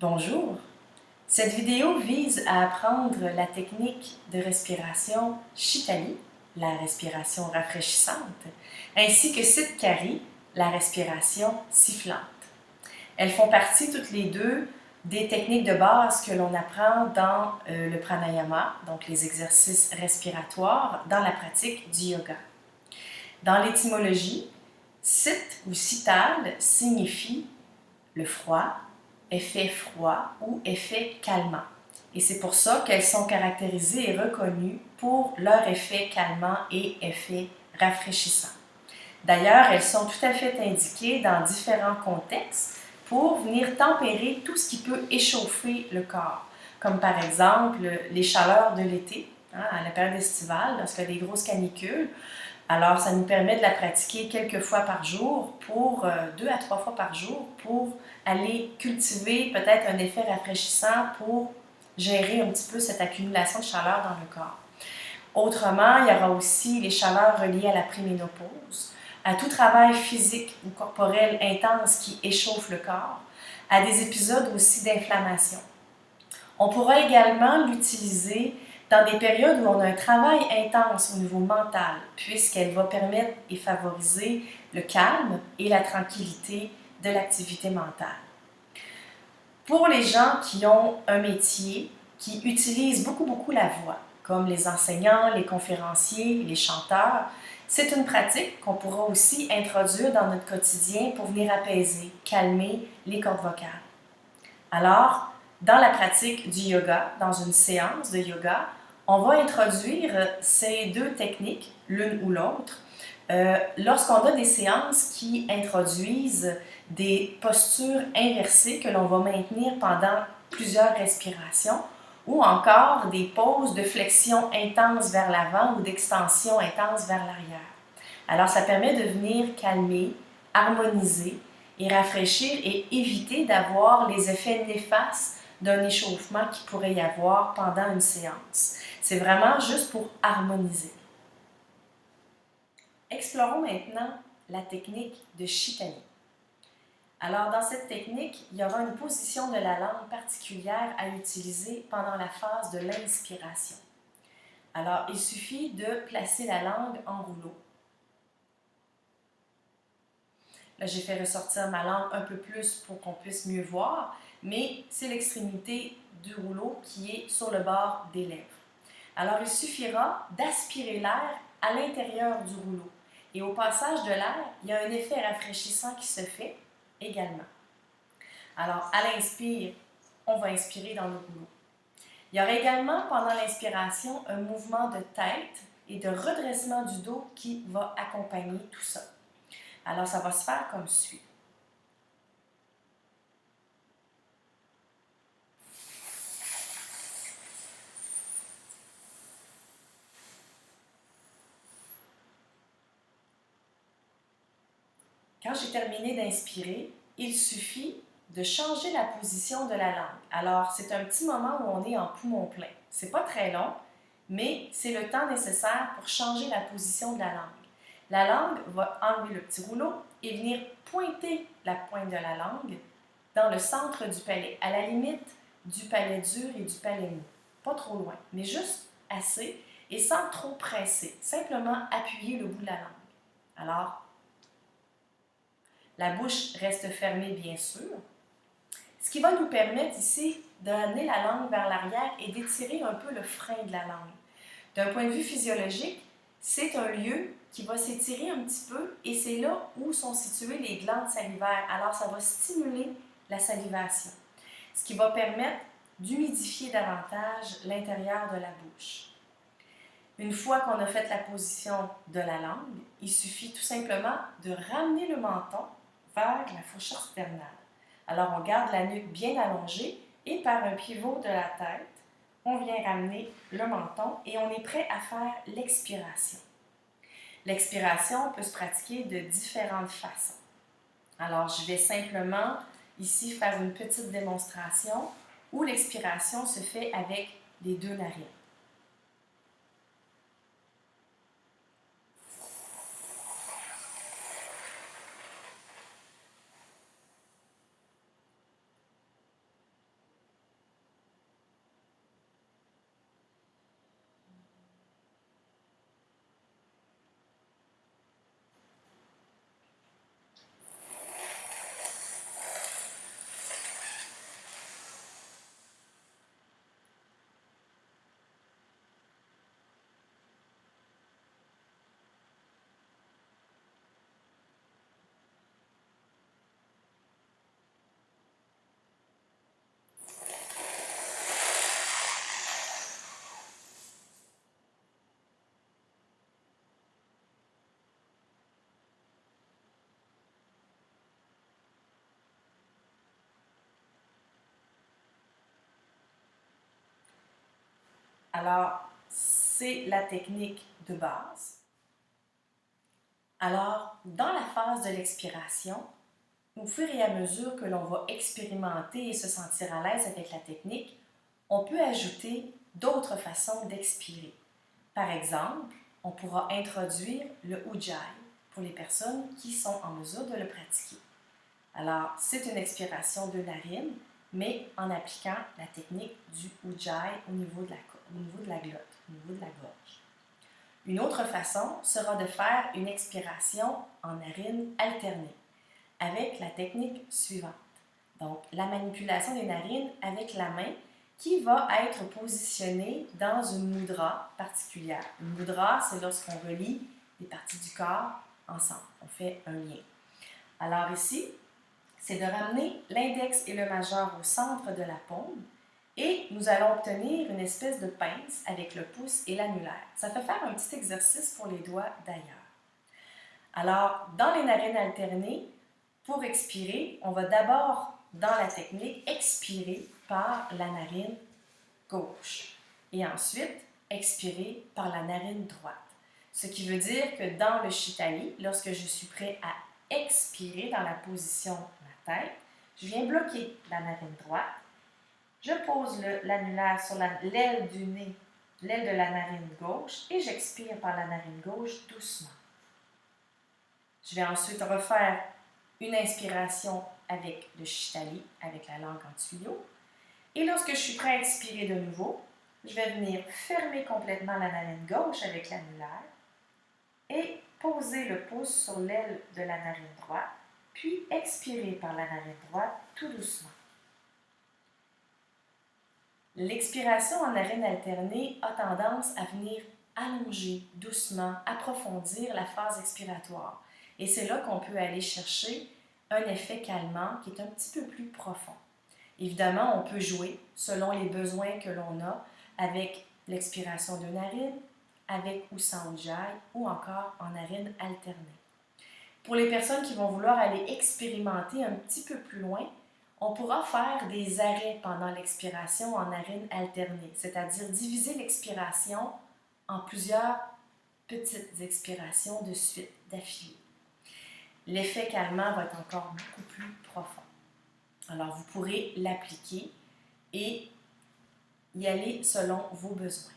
Bonjour! Cette vidéo vise à apprendre la technique de respiration Shitali, la respiration rafraîchissante, ainsi que Siddhkari, la respiration sifflante. Elles font partie toutes les deux des techniques de base que l'on apprend dans le pranayama, donc les exercices respiratoires, dans la pratique du yoga. Dans l'étymologie, Sit ou Sital signifie le froid, effet froid ou effet calmant. Et c'est pour ça qu'elles sont caractérisées et reconnues pour leur effet calmant et effet rafraîchissant. D'ailleurs, elles sont tout à fait indiquées dans différents contextes pour venir tempérer tout ce qui peut échauffer le corps, comme par exemple les chaleurs de l'été, à la période estivale, lorsqu'il y a des grosses canicules. Alors, ça nous permet de la pratiquer quelques fois par jour, pour 2 à 3 fois par jour, pour aller cultiver peut-être un effet rafraîchissant pour gérer un petit peu cette accumulation de chaleur dans le corps. Autrement, il y aura aussi les chaleurs reliées à la préménopause, à tout travail physique ou corporel intense qui échauffe le corps, à des épisodes aussi d'inflammation. On pourra également l'utiliser dans des périodes où on a un travail intense au niveau mental, puisqu'elle va permettre et favoriser le calme et la tranquillité de l'activité mentale. Pour les gens qui ont un métier qui utilise beaucoup la voix, comme les enseignants, les conférenciers, les chanteurs, c'est une pratique qu'on pourra aussi introduire dans notre quotidien pour venir apaiser, calmer les cordes vocales. Alors, dans la pratique du yoga, dans une séance de yoga, on va introduire ces deux techniques, l'une ou l'autre, lorsqu'on a des séances qui introduisent des postures inversées que l'on va maintenir pendant plusieurs respirations, ou encore des poses de flexion intense vers l'avant ou d'extension intense vers l'arrière. Alors, ça permet de venir calmer, harmoniser et rafraîchir et éviter d'avoir les effets néfastes d'un échauffement qu'il pourrait y avoir pendant une séance. C'est vraiment juste pour harmoniser. Explorons maintenant la technique de Shitali. Alors, dans cette technique, il y aura une position de la langue particulière à utiliser pendant la phase de l'inspiration. Alors, il suffit de placer la langue en rouleau. Là, j'ai fait ressortir ma langue un peu plus pour qu'on puisse mieux voir, mais c'est l'extrémité du rouleau qui est sur le bord des lèvres. Alors, il suffira d'aspirer l'air à l'intérieur du rouleau. Et au passage de l'air, il y a un effet rafraîchissant qui se fait également. Alors, à l'inspire, on va inspirer dans le rouleau. Il y aura également, pendant l'inspiration, un mouvement de tête et de redressement du dos qui va accompagner tout ça. Alors, ça va se faire comme suit. Quand j'ai terminé d'inspirer, il suffit de changer la position de la langue. Alors, c'est un petit moment où on est en poumon plein. C'est pas très long, mais c'est le temps nécessaire pour changer la position de la langue. La langue va enlever le petit rouleau et venir pointer la pointe de la langue dans le centre du palais, à la limite du palais dur et du palais mou. Pas trop loin, mais juste assez et sans trop presser. Simplement appuyer le bout de la langue. Alors, la bouche reste fermée, bien sûr. Ce qui va nous permettre ici d'amener la langue vers l'arrière et d'étirer un peu le frein de la langue. D'un point de vue physiologique, c'est un lieu qui va s'étirer un petit peu et c'est là où sont situées les glandes salivaires. Alors, ça va stimuler la salivation, ce qui va permettre d'humidifier davantage l'intérieur de la bouche. Une fois qu'on a fait la position de la langue, il suffit tout simplement de ramener le menton vers la fourchette sternale. Alors, on garde la nuque bien allongée et par un pivot de la tête, on vient ramener le menton et on est prêt à faire l'expiration. L'expiration peut se pratiquer de différentes façons. Alors, je vais simplement ici faire une petite démonstration où l'expiration se fait avec les deux narines. Alors, c'est la technique de base. Alors, dans la phase de l'expiration, au fur et à mesure que l'on va expérimenter et se sentir à l'aise avec la technique, on peut ajouter d'autres façons d'expirer. Par exemple, on pourra introduire le Ujjayi pour les personnes qui sont en mesure de le pratiquer. Alors, c'est une expiration de narine, mais en appliquant la technique du Ujjayi au niveau de la glotte, au niveau de la gorge. Une autre façon sera de faire une expiration en narine alternée avec la technique suivante. Donc, la manipulation des narines avec la main qui va être positionnée dans une mudra particulière. Une mudra, c'est lorsqu'on relie des parties du corps ensemble. On fait un lien. Alors ici, c'est de ramener l'index et le majeur au centre de la paume et nous allons obtenir une espèce de pince avec le pouce et l'annulaire. Ça fait faire un petit exercice pour les doigts d'ailleurs. Alors, dans les narines alternées, pour expirer, on va d'abord, dans la technique, expirer par la narine gauche et ensuite expirer par la narine droite. Ce qui veut dire que dans le Shitali, lorsque je suis prêt à expirer dans la position de la tête, je viens bloquer la narine droite, je pose l'annulaire sur l'aile du nez, l'aile de la narine gauche et j'expire par la narine gauche doucement. Je vais ensuite refaire une inspiration avec le Shitali, avec la langue en tuyau. Et lorsque je suis prêt à expirer de nouveau, je vais venir fermer complètement la narine gauche avec l'annulaire et poser le pouce sur l'aile de la narine droite, puis expirer par la narine droite tout doucement. L'expiration en narine alternée a tendance à venir allonger doucement, approfondir la phase expiratoire. Et c'est là qu'on peut aller chercher un effet calmant qui est un petit peu plus profond. Évidemment, on peut jouer selon les besoins que l'on a avec l'expiration de narine, avec ou sans Ujjayi ou encore en narine alternée. Pour les personnes qui vont vouloir aller expérimenter un petit peu plus loin, on pourra faire des arrêts pendant l'expiration en narine alternée, c'est-à-dire diviser l'expiration en plusieurs petites expirations de suite, d'affilée. L'effet calmant va être encore beaucoup plus profond. Alors, vous pourrez l'appliquer et y aller selon vos besoins.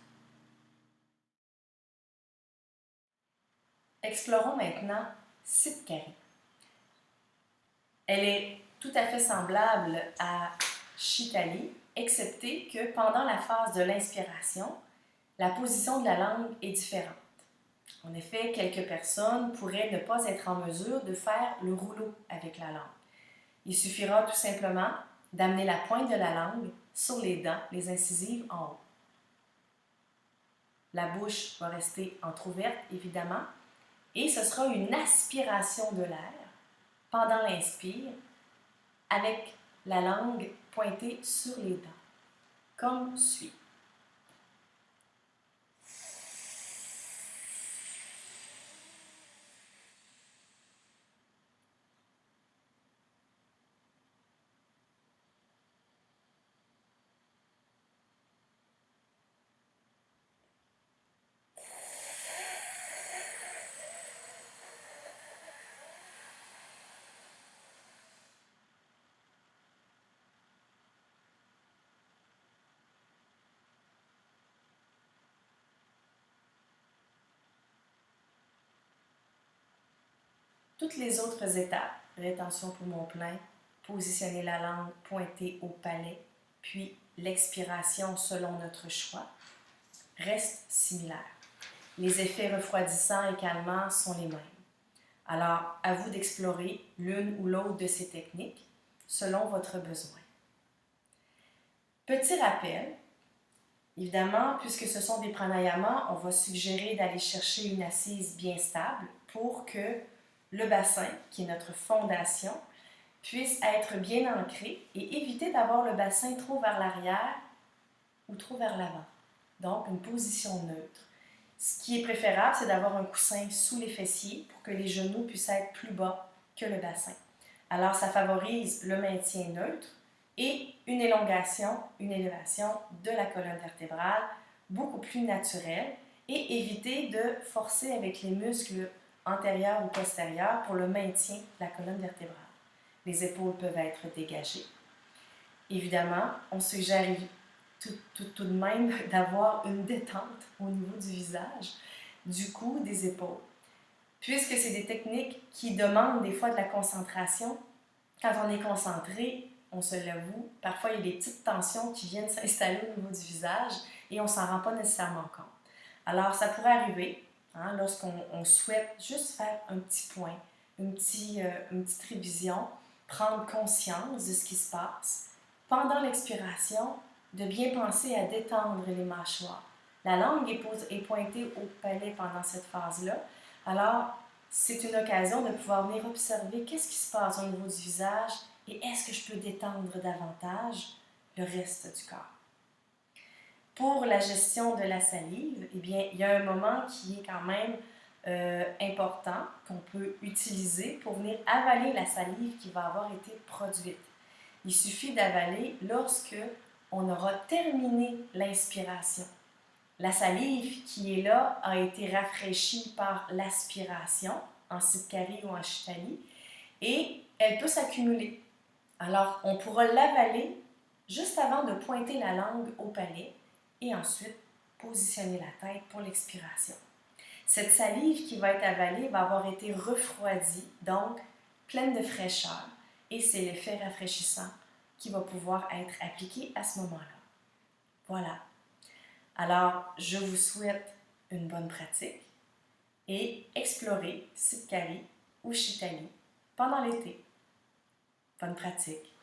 Explorons maintenant Siddhkari. Elle est tout à fait semblable à Shitali, excepté que pendant la phase de l'inspiration, la position de la langue est différente. En effet, quelques personnes pourraient ne pas être en mesure de faire le rouleau avec la langue. Il suffira tout simplement d'amener la pointe de la langue sur les dents, les incisives en haut. La bouche va rester entrouverte, évidemment, et ce sera une aspiration de l'air pendant l'inspire avec la langue pointée sur les dents, comme suit. Toutes les autres étapes, rétention poumon plein, positionner la langue pointée au palais, puis l'expiration selon notre choix, restent similaires. Les effets refroidissants et calmants sont les mêmes. Alors, à vous d'explorer l'une ou l'autre de ces techniques selon votre besoin. Petit rappel, évidemment, puisque ce sont des pranayamas, on va suggérer d'aller chercher une assise bien stable pour que le bassin, qui est notre fondation, puisse être bien ancré et éviter d'avoir le bassin trop vers l'arrière ou trop vers l'avant. Donc, une position neutre. Ce qui est préférable, c'est d'avoir un coussin sous les fessiers pour que les genoux puissent être plus bas que le bassin. Alors, ça favorise le maintien neutre et une élongation, une élévation de la colonne vertébrale beaucoup plus naturel et éviter de forcer avec les muscles antérieurs ou postérieurs pour le maintien de la colonne vertébrale. Les épaules peuvent être dégagées. Évidemment, on suggère tout de même d'avoir une détente au niveau du visage, du cou, des épaules. Puisque c'est des techniques qui demandent des fois de la concentration, quand on est concentré, on se l'avoue, parfois il y a des petites tensions qui viennent s'installer au niveau du visage et on ne s'en rend pas nécessairement compte. Alors, ça pourrait arriver lorsqu'on souhaite juste faire un petit point, une petite révision, prendre conscience de ce qui se passe. Pendant l'expiration, de bien penser à détendre les mâchoires. La langue est pointée au palais pendant cette phase-là. Alors, c'est une occasion de pouvoir venir observer qu'est-ce qui se passe au niveau du visage et est-ce que je peux détendre davantage le reste du corps. Pour la gestion de la salive, eh bien, il y a un moment qui est quand même important qu'on peut utiliser pour venir avaler la salive qui va avoir été produite. Il suffit d'avaler lorsque on aura terminé l'inspiration. La salive qui est là a été rafraîchie par l'aspiration en Siddhikari ou en Shitali et elle peut s'accumuler. Alors, on pourra l'avaler juste avant de pointer la langue au palais et ensuite positionner la tête pour l'expiration. Cette salive qui va être avalée va avoir été refroidie, donc pleine de fraîcheur, et c'est l'effet rafraîchissant qui va pouvoir être appliqué à ce moment-là. Voilà. Alors, je vous souhaite une bonne pratique et explorez Siddhikari ou Shitali pendant l'été. Bonne pratique!